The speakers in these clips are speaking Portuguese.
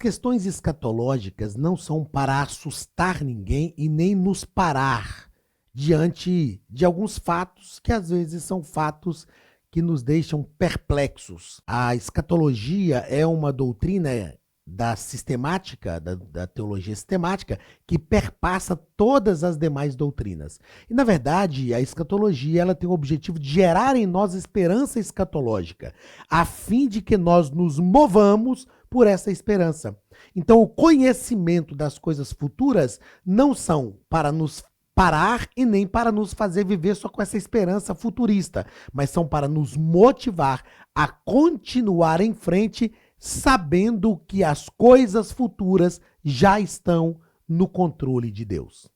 questões escatológicas não são para assustar ninguém e nem nos parar diante de alguns fatos que às vezes são fatos que nos deixam perplexos. A escatologia é uma doutrina da sistemática, da teologia sistemática, que perpassa todas as demais doutrinas. E, na verdade, a escatologia ela tem o objetivo de gerar em nós esperança escatológica, a fim de que nós nos movamos por essa esperança. Então, o conhecimento das coisas futuras não são para nos parar e nem para nos fazer viver só com essa esperança futurista, mas são para nos motivar a continuar em frente, sabendo que as coisas futuras já estão no controle de Deus.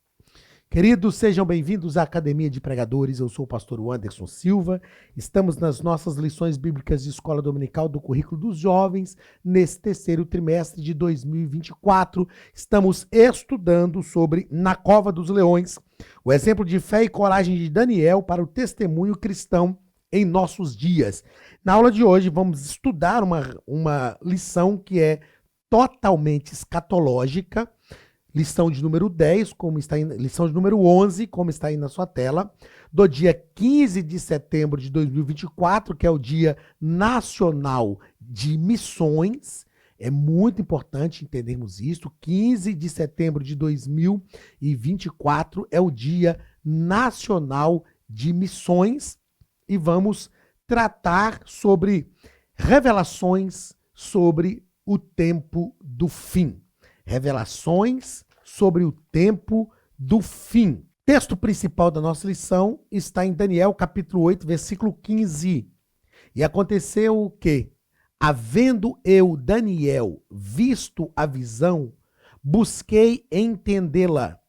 Queridos, sejam bem-vindos à Academia de Pregadores. Eu sou o pastor Anderson Silva. Estamos nas nossas lições bíblicas de escola dominical do currículo dos jovens, nesse terceiro trimestre de 2024. Estamos estudando sobre Na Cova dos Leões, o exemplo de fé e coragem de Daniel para o testemunho cristão em nossos dias. Na aula de hoje vamos estudar uma lição que é totalmente escatológica, lição de número 10, lição de número 11, como está aí na sua tela, do dia 15 de setembro de 2024, que é o Dia Nacional de Missões. É muito importante entendermos isso. 15 de setembro de 2024 é o Dia Nacional de Missões e vamos tratar sobre revelações sobre o tempo do fim. Revelações sobre o tempo do fim. O texto principal da nossa lição está em Daniel, capítulo 8, versículo 15. E aconteceu o quê? Havendo eu, Daniel, visto a visão, busquei entendê-la.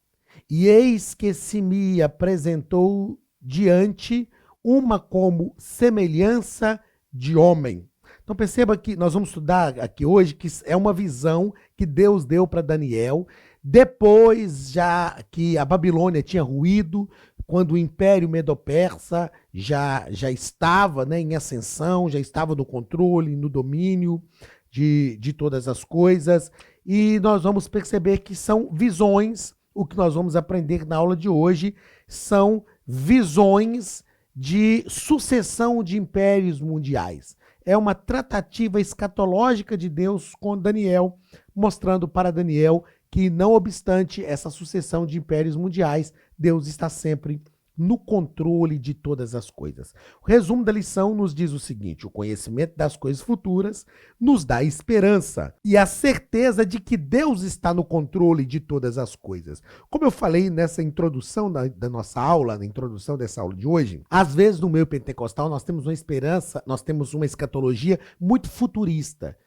E eis que se me apresentou diante uma como semelhança de homem. Então perceba que nós vamos estudar aqui hoje que é uma visão que Deus deu para Daniel, depois já que a Babilônia tinha ruído, quando o Império Medo-Persa já estava, né, em ascensão, já estava no controle, no domínio de todas as coisas. E nós vamos perceber que são visões, o que nós vamos aprender na aula de hoje são visões de sucessão de impérios mundiais. É uma tratativa escatológica de Deus com Daniel, mostrando para Daniel que, não obstante essa sucessão de impérios mundiais, Deus está sempre no controle de todas as coisas. O resumo da lição nos diz o seguinte: o conhecimento das coisas futuras nos dá esperança e a certeza de que Deus está no controle de todas as coisas. Como eu falei nessa introdução da nossa aula, na introdução dessa aula de hoje, às vezes no meio pentecostal nós temos uma esperança, nós temos uma escatologia muito futurista,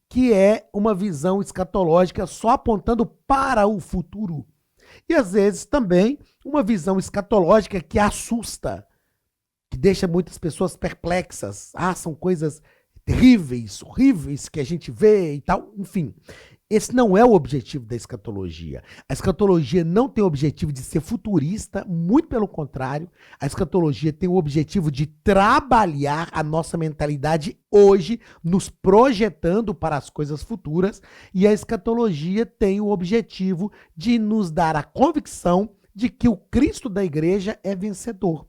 que é uma visão escatológica só apontando para o futuro. E às vezes também uma visão escatológica que assusta, que deixa muitas pessoas perplexas. São coisas terríveis, horríveis que a gente vê e tal. Enfim, esse não é o objetivo da escatologia. A escatologia não tem o objetivo de ser futurista, muito pelo contrário. A escatologia tem o objetivo de trabalhar a nossa mentalidade hoje, nos projetando para as coisas futuras. E a escatologia tem o objetivo de nos dar a convicção de que o Cristo da igreja é vencedor.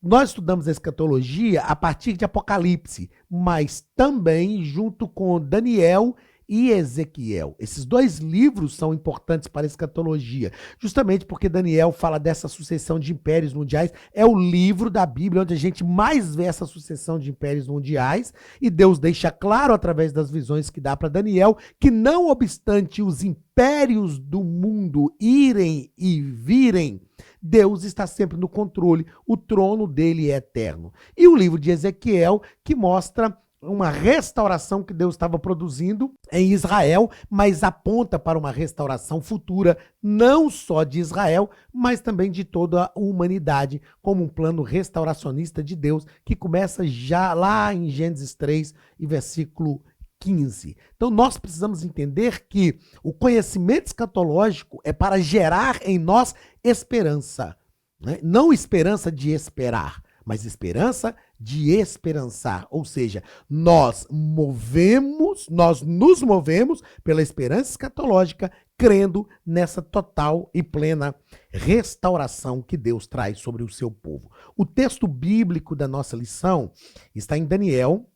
Nós estudamos a escatologia a partir de Apocalipse, mas também junto com Daniel e Ezequiel. Esses dois livros são importantes para a escatologia, justamente porque Daniel fala dessa sucessão de impérios mundiais. É o livro da Bíblia onde a gente mais vê essa sucessão de impérios mundiais, e Deus deixa claro através das visões que dá para Daniel que, não obstante os impérios do mundo irem e virem, Deus está sempre no controle, o trono dele é eterno. E o livro de Ezequiel, que mostra uma restauração que Deus estava produzindo em Israel, mas aponta para uma restauração futura, não só de Israel, mas também de toda a humanidade, como um plano restauracionista de Deus, que começa já lá em Gênesis 3 e versículo 15. Então nós precisamos entender que o conhecimento escatológico é para gerar em nós esperança, né? Não esperança de esperar, mas esperança de esperançar, ou seja, nós nos movemos pela esperança escatológica, crendo nessa total e plena restauração que Deus traz sobre o seu povo. O texto bíblico da nossa lição está em Daniel,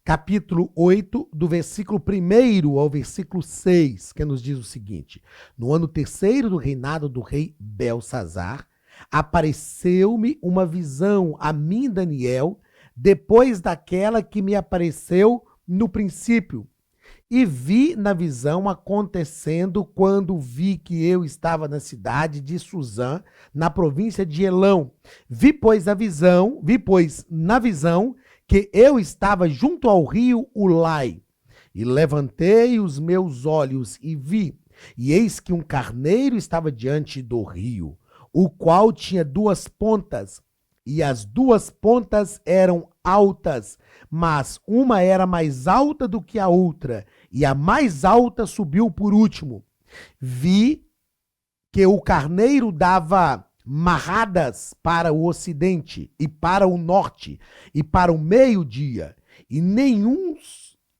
capítulo 8, do versículo 1 ao versículo 6, que nos diz o seguinte: no ano terceiro do reinado do rei Belsazar, apareceu-me uma visão a mim, Daniel, depois daquela que me apareceu no princípio. E vi na visão acontecendo quando vi que eu estava na cidade de Suzã, na província de Elão. Vi, pois, na visão que eu estava junto ao rio Ulai. E levantei os meus olhos e vi, e eis que um carneiro estava diante do rio, o qual tinha duas pontas, e as duas pontas eram altas, mas uma era mais alta do que a outra, e a mais alta subiu por último. Vi que o carneiro dava marradas para o ocidente, e para o norte, e para o meio-dia, e nenhum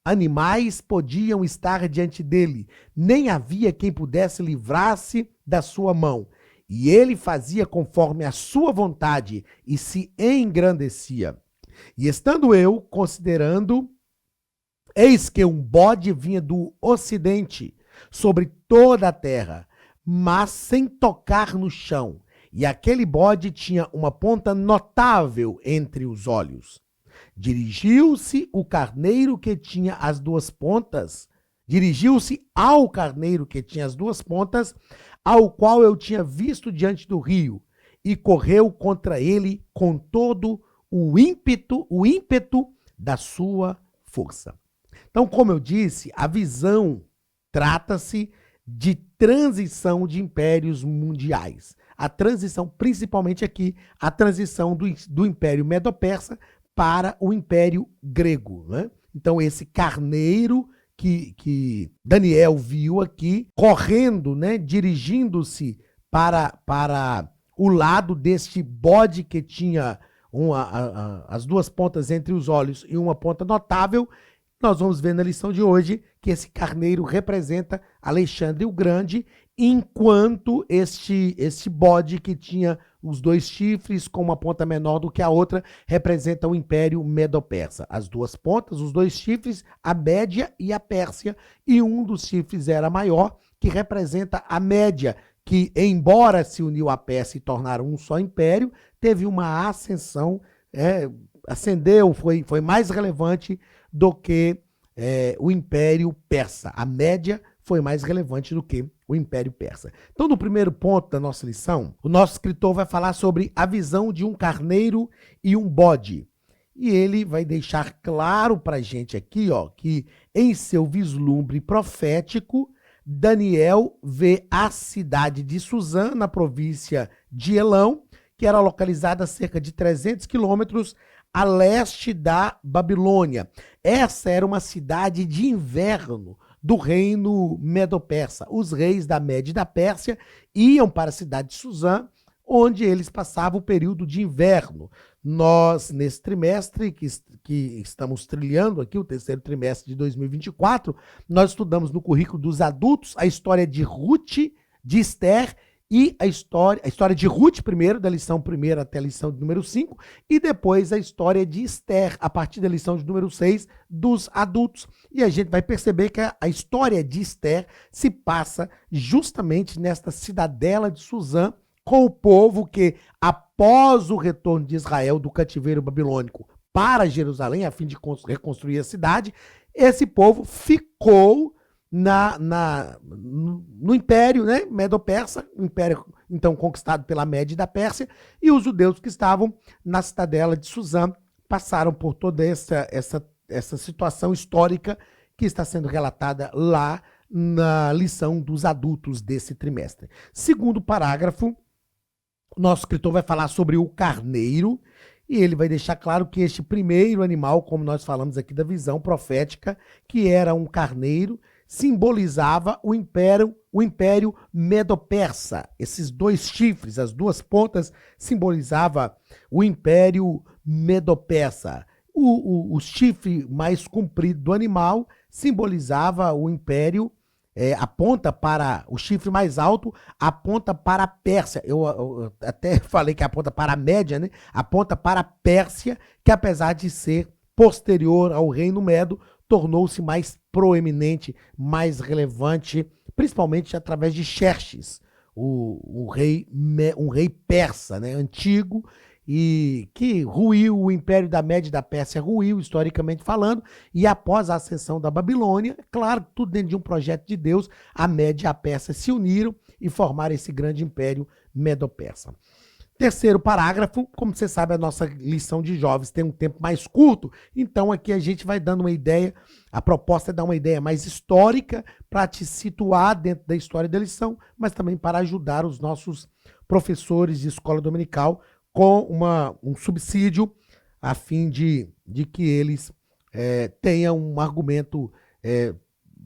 animais podiam estar diante dele, nem havia quem pudesse livrar-se da sua mão. E ele fazia conforme a sua vontade e se engrandecia. E estando eu considerando, eis que um bode vinha do ocidente sobre toda a terra, mas sem tocar no chão. E aquele bode tinha uma ponta notável entre os olhos. Dirigiu-se ao carneiro que tinha as duas pontas, ao qual eu tinha visto diante do rio, e correu contra ele com todo o ímpeto da sua força. Então, como eu disse, a visão trata-se de transição de impérios mundiais. A transição, principalmente aqui, a transição do Império Medo-Persa para o Império Grego, né? Então, esse carneiro que Daniel viu aqui, correndo, né, dirigindo-se para o lado deste bode que tinha as duas pontas entre os olhos e uma ponta notável. Nós vamos ver na lição de hoje que esse carneiro representa Alexandre o Grande, enquanto este bode que tinha os dois chifres com uma ponta menor do que a outra representa o Império Medo-Persa. As duas pontas, os dois chifres, a Média e a Pérsia, e um dos chifres era maior, que representa a Média, que, embora se uniu à Pérsia e tornaram um só império, teve uma ascensão, ascendeu, foi mais relevante do que o Império Persa. A Média foi mais relevante do que o Império Persa. Então, no primeiro ponto da nossa lição, o nosso escritor vai falar sobre a visão de um carneiro e um bode. E ele vai deixar claro para a gente aqui, que em seu vislumbre profético, Daniel vê a cidade de Suzã, na província de Elão, que era localizada a cerca de 300 quilômetros a leste da Babilônia. Essa era uma cidade de inverno do reino Medo-Persa. Os reis da Média e da Pérsia iam para a cidade de Suzã, onde eles passavam o período de inverno. Nós, nesse trimestre que estamos trilhando aqui, o terceiro trimestre de 2024, nós estudamos no currículo dos adultos a história de Ruth, de Esther, e a história de Ruth primeiro, da lição 1 até a lição de número 5, e depois a história de Esther, a partir da lição de número 6, dos adultos. E a gente vai perceber que a história de Esther se passa justamente nesta cidadela de Suzã, com o povo que, após o retorno de Israel do cativeiro babilônico para Jerusalém, a fim de reconstruir a cidade, esse povo ficou no Império, né, Medo-Persa, Império então conquistado pela Média e da Pérsia, e os judeus que estavam na cidadela de Suzã passaram por toda essa situação histórica que está sendo relatada lá na lição dos adultos desse trimestre. Segundo parágrafo, o nosso escritor vai falar sobre o carneiro, e ele vai deixar claro que este primeiro animal, como nós falamos aqui da visão profética, que era um carneiro, simbolizava o Império Medo-Persa. Esses dois chifres, as duas pontas, simbolizava o Império Medo-Persa. O chifre mais comprido do animal simbolizava o império, aponta para o chifre mais alto, aponta para a Pérsia. Eu até falei que aponta para a Média, né? Aponta para a Pérsia, que apesar de ser posterior ao reino Medo, tornou-se mais proeminente, mais relevante, principalmente através de Xerxes, um rei persa, né? Antigo, e que ruiu o Império da Média e da Pérsia, ruiu historicamente falando, e após a ascensão da Babilônia, claro, tudo dentro de um projeto de Deus, a Média e a Pérsia se uniram e formaram esse grande império medo-persa. Terceiro parágrafo, como você sabe, a nossa lição de jovens tem um tempo mais curto, então aqui a gente vai dando uma ideia, a proposta é dar uma ideia mais histórica para te situar dentro da história da lição, mas também para ajudar os nossos professores de escola dominical com um subsídio a fim de que eles tenham um argumento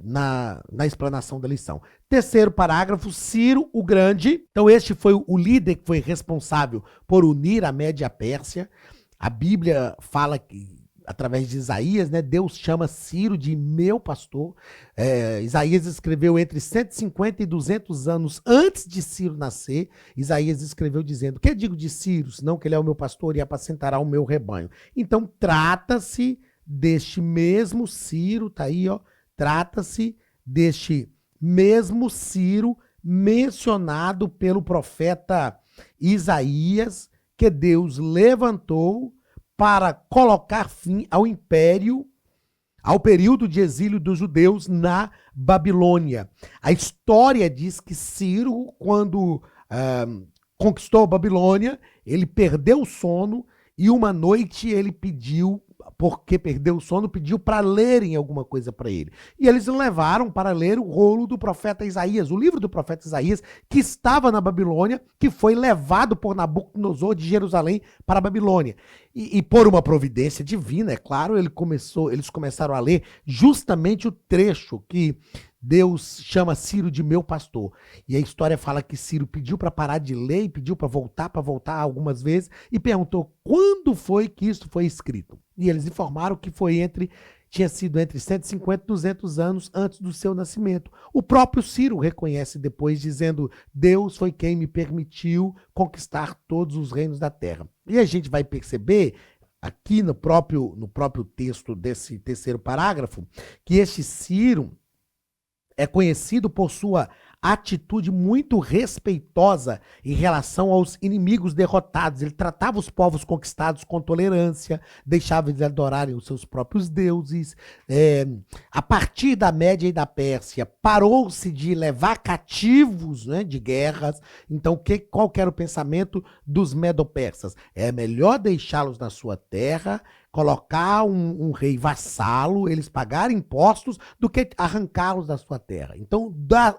na explanação da lição. Terceiro parágrafo, Ciro o Grande. Então este foi o líder que foi responsável por unir a Média e a Pérsia. A Bíblia fala que, através de Isaías, né, Deus chama Ciro de meu pastor. Isaías escreveu entre 150 e 200 anos antes de Ciro nascer. Isaías escreveu dizendo: que digo de Ciro, senão que ele é o meu pastor e apacentará o meu rebanho. Então trata-se deste mesmo Ciro, tá aí, ó, trata-se deste mesmo Ciro mencionado pelo profeta Isaías, que Deus levantou para colocar fim ao império, ao período de exílio dos judeus na Babilônia. A história diz que Ciro, quando conquistou a Babilônia, ele perdeu o sono e uma noite ele pediu, porque perdeu o sono, pediu para lerem alguma coisa para ele. E eles o levaram para ler o rolo do profeta Isaías, o livro do profeta Isaías, que estava na Babilônia, que foi levado por Nabucodonosor de Jerusalém para a Babilônia. E por uma providência divina, é claro, eles começaram a ler justamente o trecho que Deus chama Ciro de meu pastor. E a história fala que Ciro pediu para parar de ler e pediu para voltar algumas vezes e perguntou quando foi que isso foi escrito. E eles informaram que tinha sido entre 150 e 200 anos antes do seu nascimento. O próprio Ciro reconhece depois, dizendo: Deus foi quem me permitiu conquistar todos os reinos da terra. E a gente vai perceber aqui no próprio texto desse terceiro parágrafo que este Ciro é conhecido por sua atitude muito respeitosa em relação aos inimigos derrotados. Ele tratava os povos conquistados com tolerância, deixava eles adorarem os seus próprios deuses. A partir da Média e da Pérsia, parou-se de levar cativos, né, de guerras. Então, qual que era o pensamento dos medo-persas? É melhor deixá-los na sua terra, colocar um rei vassalo, eles pagarem impostos, do que arrancá-los da sua terra. Então,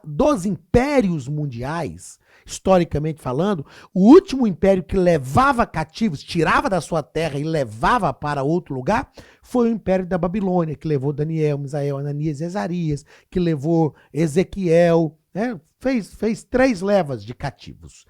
dos impérios mundiais, historicamente falando, o último império que levava cativos, tirava da sua terra e levava para outro lugar, foi o Império da Babilônia, que levou Daniel, Misael, Ananias e Azarias, que levou Ezequiel, né? Fez 3 levas de cativos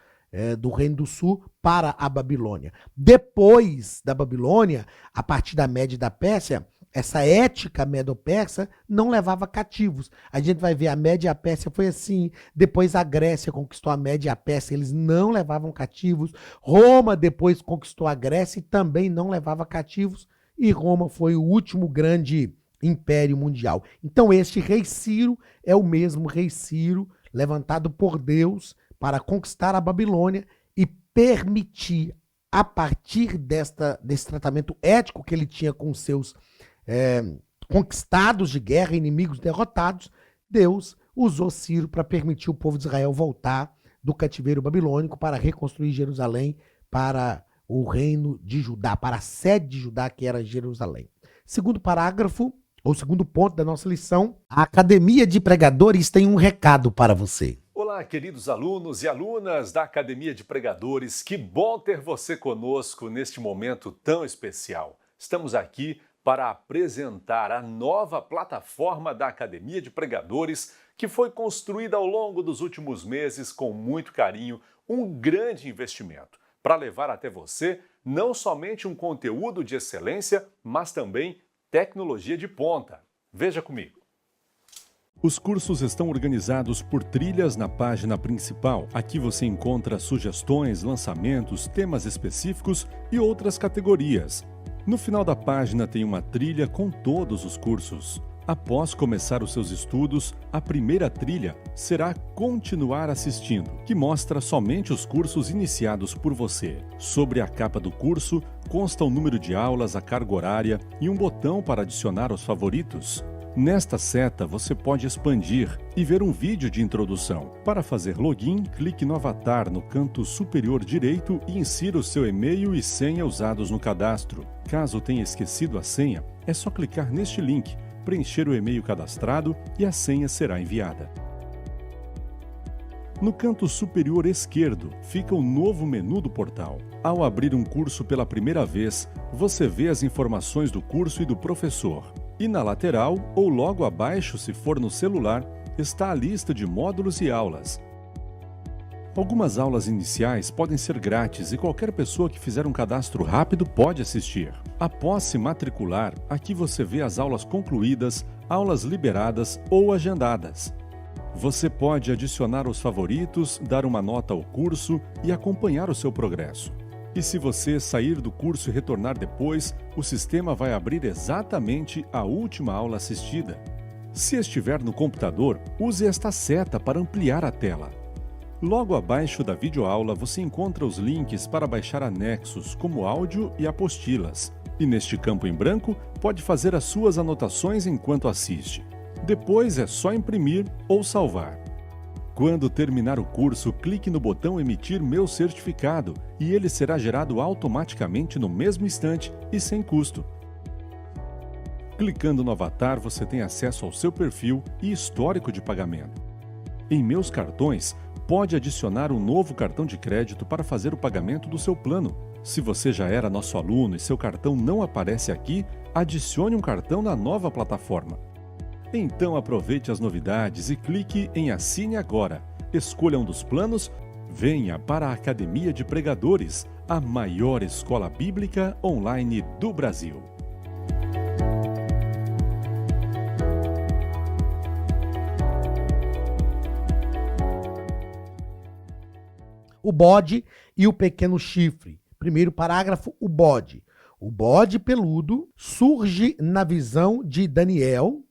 do Reino do Sul para a Babilônia. Depois da Babilônia, a partir da Média e da Pérsia, essa ética medo-persa não levava cativos. A gente vai ver, a Média e a Pérsia foi assim. Depois a Grécia conquistou a Média e a Pérsia, eles não levavam cativos. Roma depois conquistou a Grécia e também não levava cativos. E Roma foi o último grande império mundial. Então este rei Ciro é o mesmo rei Ciro levantado por Deus para conquistar a Babilônia e permitir, a partir desse tratamento ético que ele tinha com seus conquistados de guerra, inimigos derrotados, Deus usou Ciro para permitir o povo de Israel voltar do cativeiro babilônico para reconstruir Jerusalém para o reino de Judá, para a sede de Judá, que era Jerusalém. Segundo parágrafo, ou segundo ponto da nossa lição, a Academia de Pregadores tem um recado para você. Olá, queridos alunos e alunas da Academia de Pregadores, que bom ter você conosco neste momento tão especial. Estamos aqui para apresentar a nova plataforma da Academia de Pregadores, que foi construída ao longo dos últimos meses com muito carinho, um grande investimento, para levar até você não somente um conteúdo de excelência, mas também tecnologia de ponta. Veja comigo. Os cursos estão organizados por trilhas na página principal. Aqui você encontra sugestões, lançamentos, temas específicos e outras categorias. No final da página tem uma trilha com todos os cursos. Após começar os seus estudos, a primeira trilha será Continuar assistindo, que mostra somente os cursos iniciados por você. Sobre a capa do curso, consta o número de aulas, a carga horária e um botão para adicionar aos favoritos. Nesta seta, você pode expandir e ver um vídeo de introdução. Para fazer login, clique no avatar no canto superior direito e insira o seu e-mail e senha usados no cadastro. Caso tenha esquecido a senha, é só clicar neste link, preencher o e-mail cadastrado e a senha será enviada. No canto superior esquerdo fica o novo menu do portal. Ao abrir um curso pela primeira vez, você vê as informações do curso e do professor. E na lateral, ou logo abaixo se for no celular, está a lista de módulos e aulas. Algumas aulas iniciais podem ser grátis e qualquer pessoa que fizer um cadastro rápido pode assistir. Após se matricular, aqui você vê as aulas concluídas, aulas liberadas ou agendadas. Você pode adicionar os favoritos, dar uma nota ao curso e acompanhar o seu progresso. E se você sair do curso e retornar depois, o sistema vai abrir exatamente a última aula assistida. Se estiver no computador, use esta seta para ampliar a tela. Logo abaixo da videoaula você encontra os links para baixar anexos, como áudio e apostilas. E neste campo em branco, pode fazer as suas anotações enquanto assiste. Depois é só imprimir ou salvar. Quando terminar o curso, clique no botão Emitir meu certificado e ele será gerado automaticamente no mesmo instante e sem custo. Clicando no avatar, você tem acesso ao seu perfil e histórico de pagamento. Em Meus Cartões, pode adicionar um novo cartão de crédito para fazer o pagamento do seu plano. Se você já era nosso aluno e seu cartão não aparece aqui, adicione um cartão na nova plataforma. Então aproveite as novidades e clique em Assine Agora. Escolha um dos planos, venha para a Academia de Pregadores, a maior escola bíblica online do Brasil. O bode e o pequeno chifre. Primeiro parágrafo, o bode. O bode peludo surge na visão de Daniel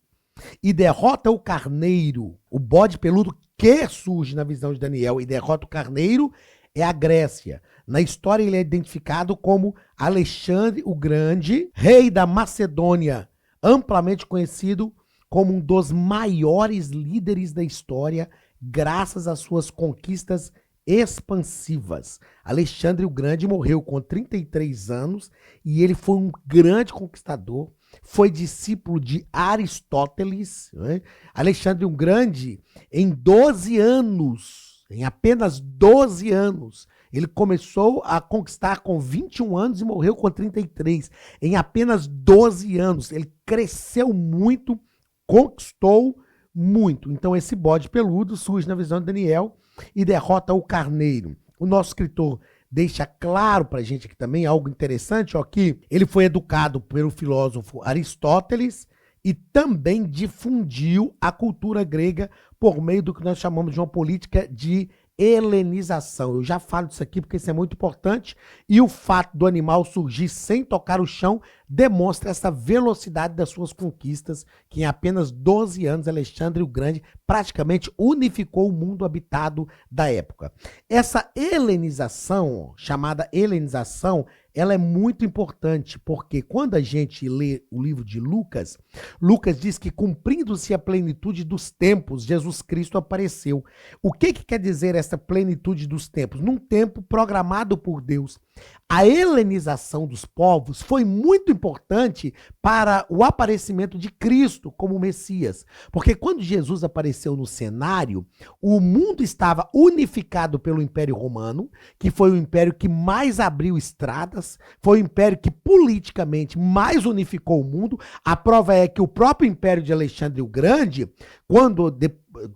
e derrota o carneiro. O bode peludo que surge na visão de Daniel e derrota o carneiro é a Grécia. Na história ele é identificado como Alexandre o Grande, rei da Macedônia, amplamente conhecido como um dos maiores líderes da história, graças às suas conquistas expansivas. Alexandre o Grande morreu com 33 anos e ele foi um grande conquistador, foi discípulo de Aristóteles, né? Alexandre o Grande, em 12 anos, em apenas 12 anos, ele começou a conquistar com 21 anos e morreu com 33. Em apenas 12 anos, ele cresceu muito, conquistou muito. Então esse bode peludo surge na visão de Daniel e derrota o carneiro. O nosso escritor deixa claro pra gente aqui também algo interessante, ó, que ele foi educado pelo filósofo Aristóteles e também difundiu a cultura grega por meio do que nós chamamos de uma política de helenização. Eu já falo disso aqui porque isso é muito importante e o fato do animal surgir sem tocar o chão demonstra essa velocidade das suas conquistas, que em apenas 12 anos Alexandre o Grande praticamente unificou o mundo habitado da época. Essa helenização, chamada helenização, ela é muito importante, porque quando a gente lê o livro de Lucas, Lucas diz que cumprindo-se a plenitude dos tempos, Jesus Cristo apareceu. O que quer dizer essa plenitude dos tempos? Num tempo programado por Deus. A helenização dos povos foi muito importante para o aparecimento de Cristo como Messias. Porque quando Jesus apareceu no cenário, o mundo estava unificado pelo Império Romano, que foi o império que mais abriu estradas, foi o império que politicamente mais unificou o mundo. A prova é que o próprio Império de Alexandre o Grande,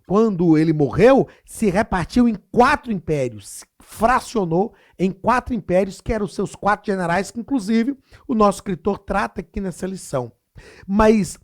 quando ele morreu, se repartiu em 4 impérios. fracionou em 4 impérios, que eram os seus 4 generais, que inclusive o nosso escritor trata aqui nessa lição. Mas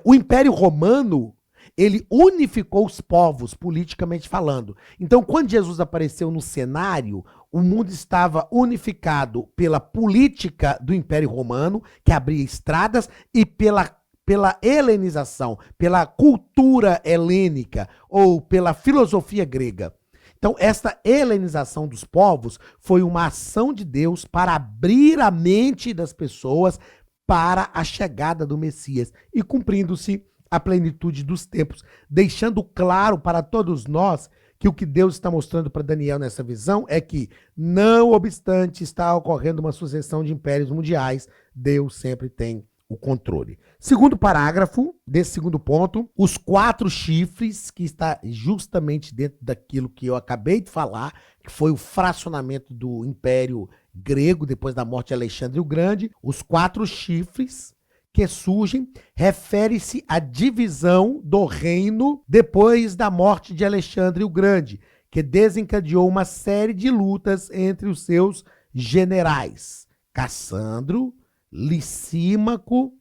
o Império Romano, ele unificou os povos, politicamente falando. Então, quando Jesus apareceu no cenário, o mundo estava unificado pela política do Império Romano, que abria estradas, e pela helenização, pela cultura helênica ou pela filosofia grega. Então, esta helenização dos povos foi uma ação de Deus para abrir a mente das pessoas para a chegada do Messias e cumprindo-se a plenitude dos tempos, deixando claro para todos nós que o que Deus está mostrando para Daniel nessa visão é que, não obstante estar ocorrendo uma sucessão de impérios mundiais, Deus sempre tem o controle. Segundo parágrafo desse segundo ponto, os 4 chifres, que está justamente dentro daquilo que eu acabei de falar, que foi o fracionamento do Império Grego depois da morte de Alexandre o Grande, os 4 chifres que surgem refere-se à divisão do reino depois da morte de Alexandre o Grande, que desencadeou uma série de lutas entre os seus generais, Cassandro, Lisímaco,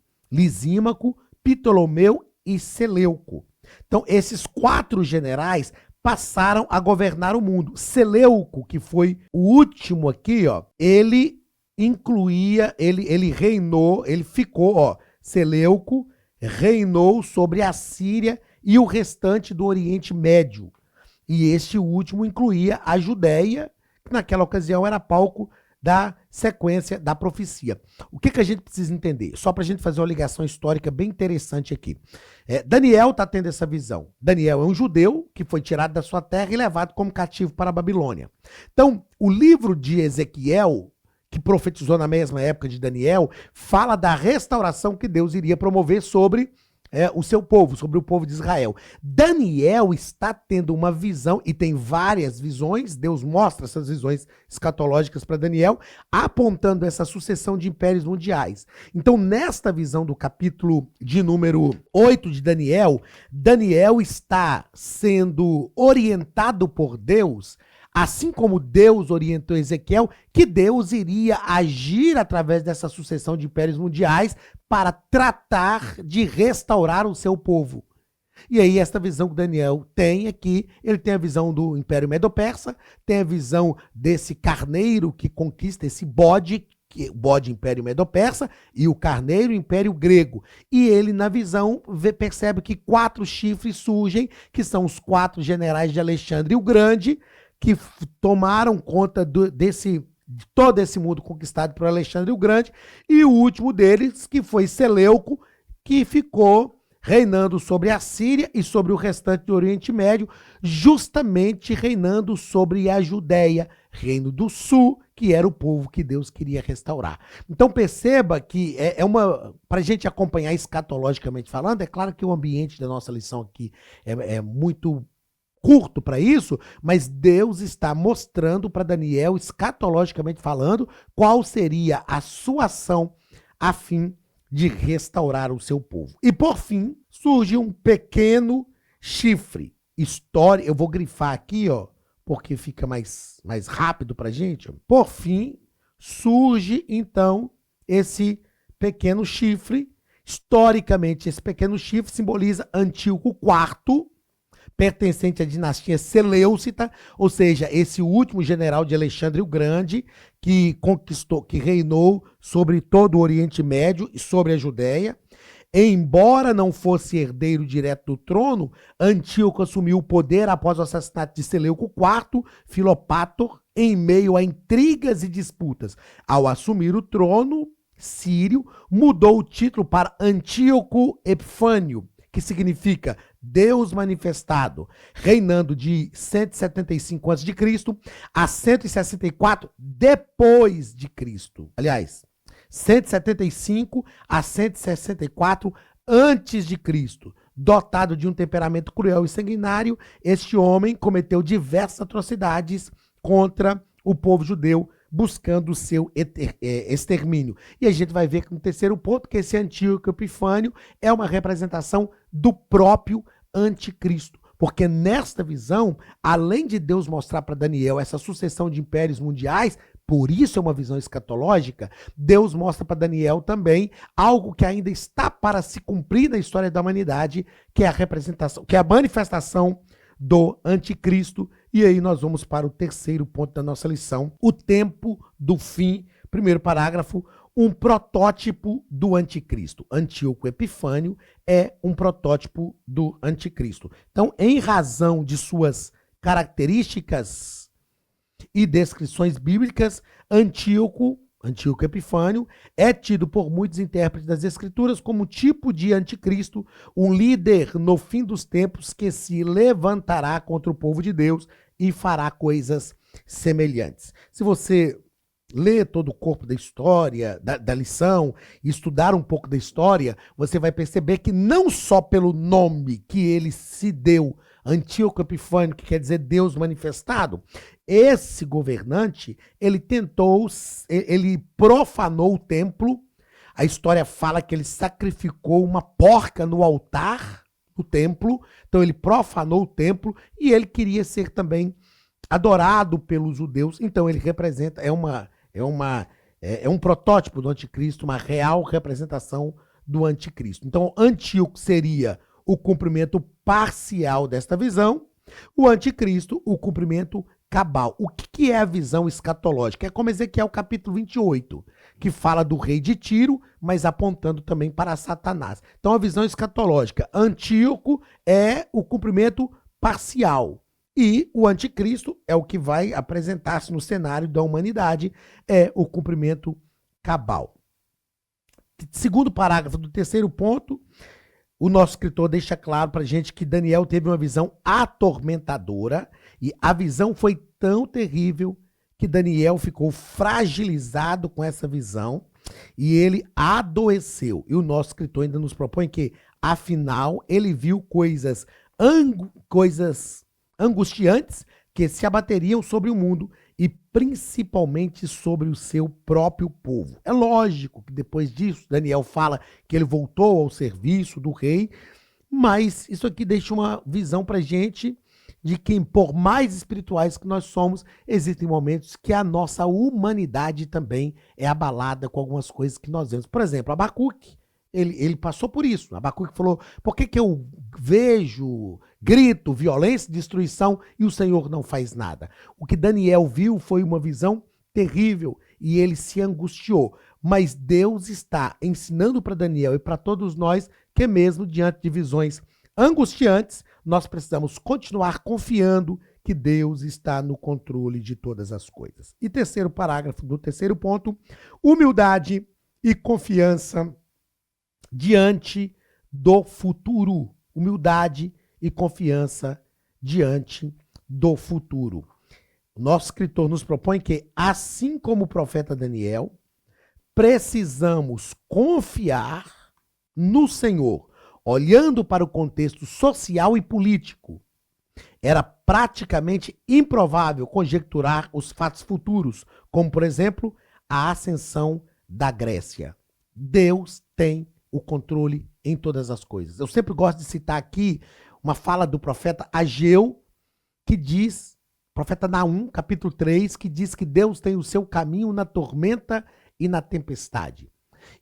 Ptolomeu e Seleuco. Então, esses 4 generais passaram a governar o mundo. Seleuco, que foi o último aqui, ele incluía, ele reinou, ele ficou, Seleuco reinou sobre a Síria e o restante do Oriente Médio. E este último incluía a Judéia, que naquela ocasião era palco da sequência da profecia. O que a gente precisa entender? Só para a gente fazer uma ligação histórica bem interessante aqui. Daniel está tendo essa visão. Daniel é um judeu que foi tirado da sua terra e levado como cativo para a Babilônia. Então, o livro de Ezequiel, que profetizou na mesma época de Daniel, fala da restauração que Deus iria promover sobre o seu povo, sobre o povo de Israel. Daniel está tendo uma visão, e tem várias visões, Deus mostra essas visões escatológicas para Daniel, apontando essa sucessão de impérios mundiais. Então, nesta visão do capítulo de número 8 de Daniel, Daniel está sendo orientado por Deus, assim como Deus orientou Ezequiel, que Deus iria agir através dessa sucessão de impérios mundiais para tratar de restaurar o seu povo. E aí esta visão que Daniel tem aqui, ele tem a visão do Império Medo-Persa, tem a visão desse carneiro que conquista esse bode, o bode Império Medo-Persa, e o carneiro Império Grego. E ele, na visão, percebe que 4 chifres surgem, que são os 4 generais de Alexandre o Grande, que tomaram conta de todo esse mundo conquistado por Alexandre o Grande, e o último deles, que foi Seleuco, que ficou reinando sobre a Síria e sobre o restante do Oriente Médio, justamente reinando sobre a Judéia, Reino do Sul, que era o povo que Deus queria restaurar. Então perceba que para a gente acompanhar escatologicamente falando, é claro que o ambiente da nossa lição aqui é muito curto para isso, mas Deus está mostrando para Daniel, escatologicamente falando, qual seria a sua ação a fim de restaurar o seu povo. E por fim, surge um pequeno chifre. História, eu vou grifar aqui, porque fica mais rápido para a gente. Por fim, surge então esse pequeno chifre. Historicamente, esse pequeno chifre simboliza Antíoco IV, pertencente à dinastia Seleucida, ou seja, esse último general de Alexandre o Grande, que reinou sobre todo o Oriente Médio e sobre a Judéia. Embora não fosse herdeiro direto do trono, Antíoco assumiu o poder após o assassinato de Seleuco IV, Filopátor, em meio a intrigas e disputas. Ao assumir o trono sírio, mudou o título para Antíoco Epifânio, que significa Deus manifestado, reinando de 175 a.C. a 164 depois de Cristo. Aliás, 175 a 164 antes de Cristo. Dotado de um temperamento cruel e sanguinário, este homem cometeu diversas atrocidades contra o povo judeu, buscando o seu extermínio. E a gente vai ver que no terceiro ponto, que esse Antíoco Epifânio é uma representação do próprio anticristo, Porque nesta visão, além de Deus mostrar para Daniel essa sucessão de impérios mundiais, por isso é uma visão escatológica, Deus mostra para Daniel também algo que ainda está para se cumprir na história da humanidade, que é a representação, que é a manifestação do anticristo. E aí nós vamos para o terceiro ponto da nossa lição, o tempo do fim. Primeiro parágrafo, um protótipo do anticristo. Antíoco Epifânio é um protótipo do anticristo. Então, em razão de suas características e descrições bíblicas, Antíoco Epifânio é tido por muitos intérpretes das Escrituras como tipo de anticristo, um líder no fim dos tempos que se levantará contra o povo de Deus e fará coisas semelhantes. Se você ler todo o corpo da história, da lição, e estudar um pouco da história, você vai perceber que não só pelo nome que ele se deu, Antíoco Epifânio, que quer dizer Deus manifestado, esse governante, ele profanou o templo. A história fala que ele sacrificou uma porca no altar do templo, então ele profanou o templo e ele queria ser também adorado pelos judeus, então ele representa, é um protótipo do anticristo, uma real representação do anticristo. Então, Antíoco seria o cumprimento parcial desta visão, o anticristo, o cumprimento cabal. O que é a visão escatológica? É como Ezequiel capítulo 28, que fala do rei de Tiro, mas apontando também para Satanás. Então, a visão escatológica, Antíoco é o cumprimento parcial. E o anticristo é o que vai apresentar-se no cenário da humanidade, é o cumprimento cabal. Segundo parágrafo do terceiro ponto, o nosso escritor deixa claro para a gente que Daniel teve uma visão atormentadora e a visão foi tão terrível que Daniel ficou fragilizado com essa visão e ele adoeceu. E o nosso escritor ainda nos propõe que, afinal, ele viu coisas angustiantes que se abateriam sobre o mundo e principalmente sobre o seu próprio povo. É lógico que depois disso Daniel fala que ele voltou ao serviço do rei, mas isso aqui deixa uma visão pra gente de que, por mais espirituais que nós somos, existem momentos que a nossa humanidade também é abalada com algumas coisas que nós vemos. Por exemplo, Abacuque, ele passou por isso. Abacuque falou, por que eu vejo, grito, violência, destruição e o Senhor não faz nada? O que Daniel viu foi uma visão terrível e ele se angustiou. Mas Deus está ensinando para Daniel e para todos nós que mesmo diante de visões angustiantes, nós precisamos continuar confiando que Deus está no controle de todas as coisas. E terceiro parágrafo do terceiro ponto, humildade e confiança diante do futuro. Humildade e confiança diante do futuro. O nosso escritor nos propõe que, assim como o profeta Daniel, precisamos confiar no Senhor, olhando para o contexto social e político. Era praticamente improvável conjecturar os fatos futuros, como, por exemplo, a ascensão da Grécia. Deus tem o controle em todas as coisas. Eu sempre gosto de citar aqui uma fala do profeta Ageu, que diz, profeta Naum, capítulo 3, que diz que Deus tem o seu caminho na tormenta e na tempestade.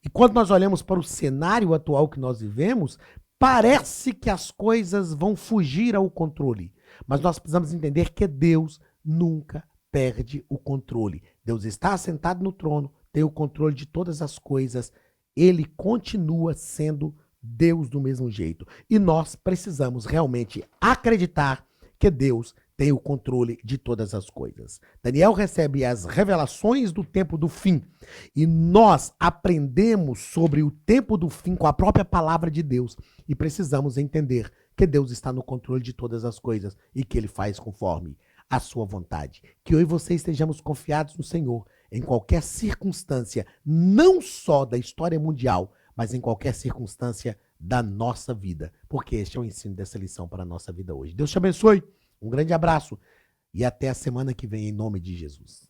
E quando nós olhamos para o cenário atual que nós vivemos, parece que as coisas vão fugir ao controle. Mas nós precisamos entender que Deus nunca perde o controle. Deus está assentado no trono, tem o controle de todas as coisas. Ele continua sendo Deus do mesmo jeito. E nós precisamos realmente acreditar que Deus tem o controle de todas as coisas. Daniel recebe as revelações do tempo do fim. E nós aprendemos sobre o tempo do fim com a própria palavra de Deus. E precisamos entender que Deus está no controle de todas as coisas e que Ele faz conforme a sua vontade. Que eu e você estejamos confiados no Senhor em qualquer circunstância, não só da história mundial, mas em qualquer circunstância da nossa vida. Porque este é o ensino dessa lição para a nossa vida hoje. Deus te abençoe. Um grande abraço e até a semana que vem, em nome de Jesus.